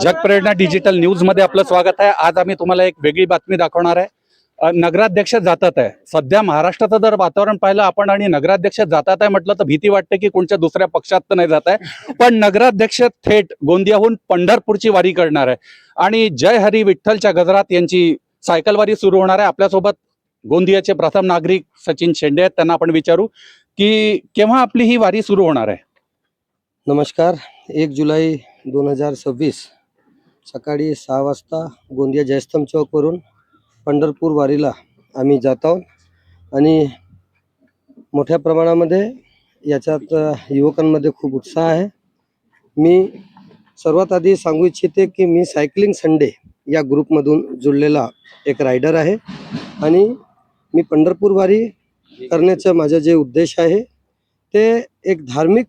जगप्रेरणा digital news मध्ये आपलं स्वागत आहे। आज आम्ही तुम्हाला एक वेगळी बातमी दाखवणार आहे। नगराध्यक्ष जातात आहे। सध्या महाराष्ट्राचं जर वातावरण पाहिलं आपण आणि नगराध्यक्ष जातात आहे म्हटलं तर भीती वाटते की कोणत्या दुसऱ्या पक्षात तर नाही जात आहे, पण नगराध्यक्ष थेट गोंदियाहून पंढरपूरची वारी करणार आहे आणि जय हरी विठ्ठलच्या गजरात यांची सायकल वारी सुरू होणार आहे। आपल्यासोबत गोंदियाचे प्रथम नागरिक सचिन शेंडे आहेत, त्यांना आपण विचारू की केव्हा आपली ही वारी सुरू होणार आहे। नमस्कार। 1 जुलै 2026 सकाळी 6 वाजता गोंदिया जयस्तंभ चौकवरून पंढरपूर वारीला आम्ही जात आहोत आणि मोठ्या प्रमाणामध्ये याच्यात युवकांमध्ये खूप उत्साह आहे। मी सर्वात आधी सांगू इच्छिते की मी सायकलिंग संडे या ग्रुपमधून जुळलेला एक रायडर आहे आणि मी पंढरपूर वारी करण्याचा माझा जे उद्देश आहे ते एक धार्मिक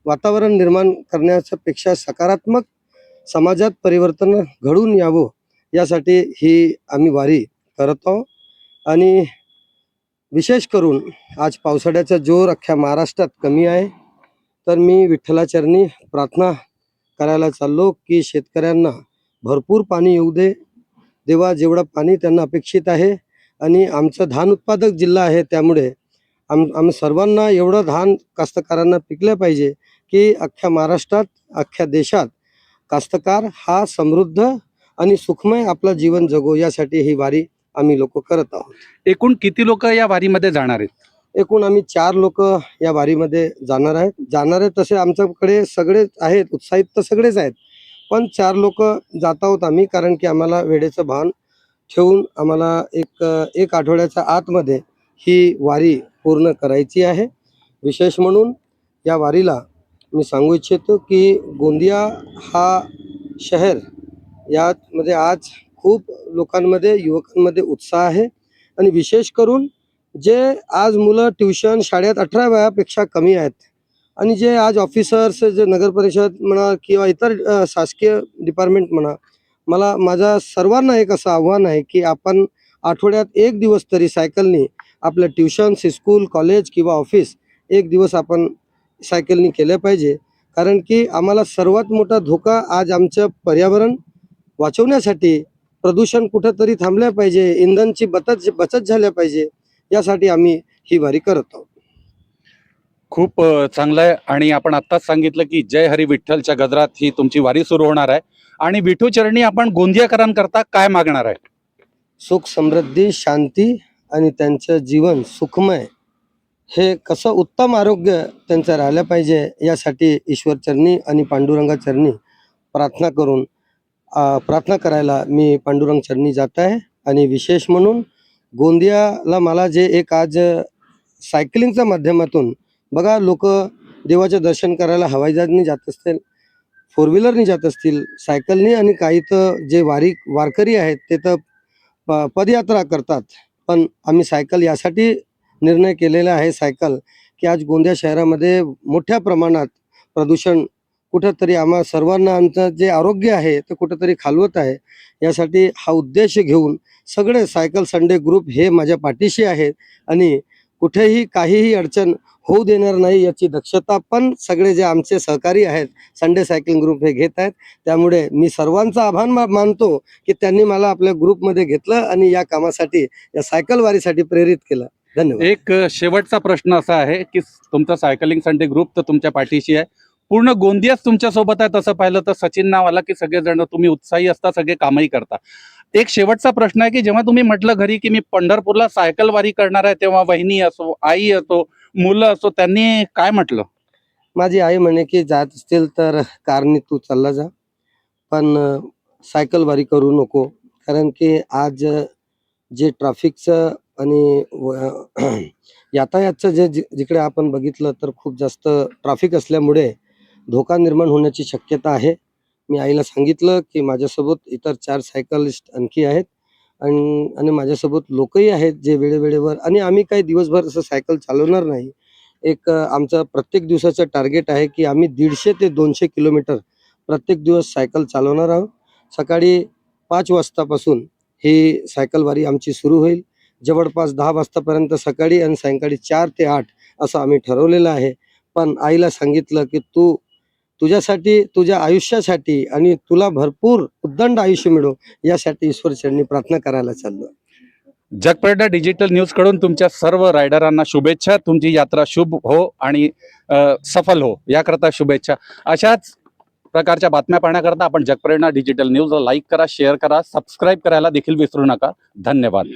वातावरण निर्माण करण्याच्या पेक्षा सकारात्मक समाजात परिवर्तन घडून यावं यासाठी ही आम्ही वारी करत आहोत। आणि विशेष करून आज पावसाळ्याचा जोर अख्ख्या महाराष्ट्रात कमी आहे, तर मी विठ्ठलाचरणी प्रार्थना करायला चाललो की शेतकऱ्यांना भरपूर पाणी येऊ दे देवा, जेवढं पाणी त्यांना अपेक्षित आहे। आणि आमचं धान उत्पादक जिल्हा आहे, त्यामुळे आम्ही सर्वांना एवढं धान कास्तकारांना पिकलं पाहिजे की अख्ख्या महाराष्ट्रात अख्ख्या देशात कास्तकार हा समृद्ध आणि सुखमय आपलं जीवन जगो यासाठी ही वारी आम्ही लोक करत आहोत। एकूण किती लोक या वारीमध्ये जाणार आहेत? एकूण आम्ही 4 लोक या वारीमध्ये जाणार आहेत। तसे आमच्याकडे सगळे आहेत, उत्साहित तर सगळेच आहेत, पण 4 लोक जात आहोत आम्ही, कारण की आम्हाला वेळेचं भान ठेवून आम्हाला एक आठवड्याच्या आतमध्ये ही वारी पूर्ण करायची आहे। विशेष म्हणून या वारीला मी सांगू इच्छितो की गोंदिया हा शहर यामध्ये आज खूप लोकांमध्ये युवकांमध्ये उत्साह आहे आणि विशेष करून जे आज मुलं ट्युशन शाळेत 18 वयापेक्षा कमी आहेत आणि जे आज ऑफिसर्स, जे नगर परिषद म्हणा किंवा इतर शासकीय डिपार्टमेंट म्हणा, माझा सर्वांना एक असं आव्हान आहे की आपण आठवड्यात 1 दिवस तरी सायकलनी आपलं ट्युशन्स, स्कूल, कॉलेज किंवा ऑफिस 1 दिवस आपण सायकलनी केलं पाहिजे। कारण की आम्हाला सर्वात मोठा धोका आज आमचं पर्यावरण वाचवण्यासाठी प्रदूषण कुठंतरी थांबलं पाहिजे, इंधनची बचत झाल्या पाहिजे, यासाठी आम्ही ही वारी करत आहोत। खूप चांगलं आहे। आणि आपण आत्ताच सांगितलं की जय हरी विठ्ठलच्या गजरात ही तुमची वारी सुरू होणार आहे आणि विठू चरणी आपण गोंदियाकरांकरता काय मागणार आहे? सुख, समृद्धी, शांती आणि त्यांचं जीवन सुखमय, हे कसं उत्तम आरोग्य त्यांचं राहिलं पाहिजे यासाठी ईश्वरचरणी आणि पांडुरंगाचरणी प्रार्थना करायला मी पांडुरंग चरणी जात आहे। आणि विशेष म्हणून गोंदियाला मला जे एक आज सायकलिंगच्या माध्यमातून बघा, लोक देवाचे दर्शन करायला हवाईजहाजनी जात असतील, 4 व्हीलरनी जात असतील, सायकलनी, आणि काही तर जे वारकरी आहेत ते तर पदयात्रा करतात, पण आम्ही सायकल यासाठी निर्णय केलेला आहे की आज गोंदिया शहरामध्ये मोठ्या प्रमाणात प्रदूषण कुठंतरी आम्हा सर्वांना आमचं जे आरोग्य आहे ते कुठंतरी खालवत आहे। यासाठी हा उद्देश घेऊन सगळे सायकल संडे ग्रुप हे माझ्या पाठीशी आहेत आणि कुठेही काहीही अडचण होऊ देणार नाही याची दक्षता पण सगळे जे आमचे सहकारी आहेत संडे सायकलिंग ग्रुप हे घेत आहेत। त्यामुळे मी सर्वांचा आभार मानतो की त्यांनी मला आपल्या ग्रुपमध्ये घेतलं आणि या कामासाठी, या सायकल वारीसाठी प्रेरित केलं। धन्यवाद। एक शेवटचा प्रश्न असा आहे की तुमचा सायकलिंग संडे ग्रुप तर तुमच्या पाठीशी आहे, पूर्ण गोंदियाच तुमच्या सोबत आहे। तसं पाहिलं तर सचिन नाव आला की सगळेजण तुम्ही उत्साही असता, सगळे कामही करता। एक शेवटचा प्रश्न आहे की जेव्हा तुम्ही म्हटलं घरी की मी पंढरपूरला सायकल वारी करणार आहे, तेव्हा वहिनी असो, आई असो, मुलं असो, त्यांनी काय म्हटलं? माझी आई म्हणे की जात असतील तर कारनी तू चालला जा, पण सायकल वारी करू नको, कारण की आज जे ट्रॅफिकचं आणि यातायातचं जिकडे आपण बघितलं तर खूप जास्त ट्रॅफिक असल्यामुळे धोका निर्माण होण्याची शक्यता आहे। मी आईला सांगितलं की माझ्यासोबत इतर 4 सायकलिस्ट आणखी आहेत आणि माझ्यासोबत लोकही आहेत जे वेळेवर, आणि आम्ही काही दिवसभर असं सायकल चालवणार नाही। एक आमचं प्रत्येक दिवसाचं टार्गेट आहे की आम्ही 150 ते 200 किलोमीटर प्रत्येक दिवस सायकल चालवणार आहोत। सकाळी 5 वाजतापासून ही सायकल वारी आमची सुरू होईल, जवळपास 10 वाजतापर्यंत सकाळी आणि सायंकाळी 4 ते 8 असं आम्ही ठरवलेलं आहे। पण आईला सांगितलं की तू तुझ्यासाठी, तुझ्या आयुष्यासाठी आणि तुला भरपूर उद्दंड आयुष्य मिळो यासाठी ईश्वरचरणी प्रार्थना करायला चाललो. जगप्रेरणा डिजिटल न्यूज कडून तुमच्या सर्व रायडरांना शुभेच्छा. तुमची यात्रा शुभ हो आणि सफल हो याकरता शुभेच्छा. अशाच प्रकारच्या बातम्या पाहण्याकरता आपण जगप्रेरणा डिजिटल न्यूजला लाईक करा, शेअर करा, सबस्क्राईब करायला देखील विसरू नका. धन्यवाद.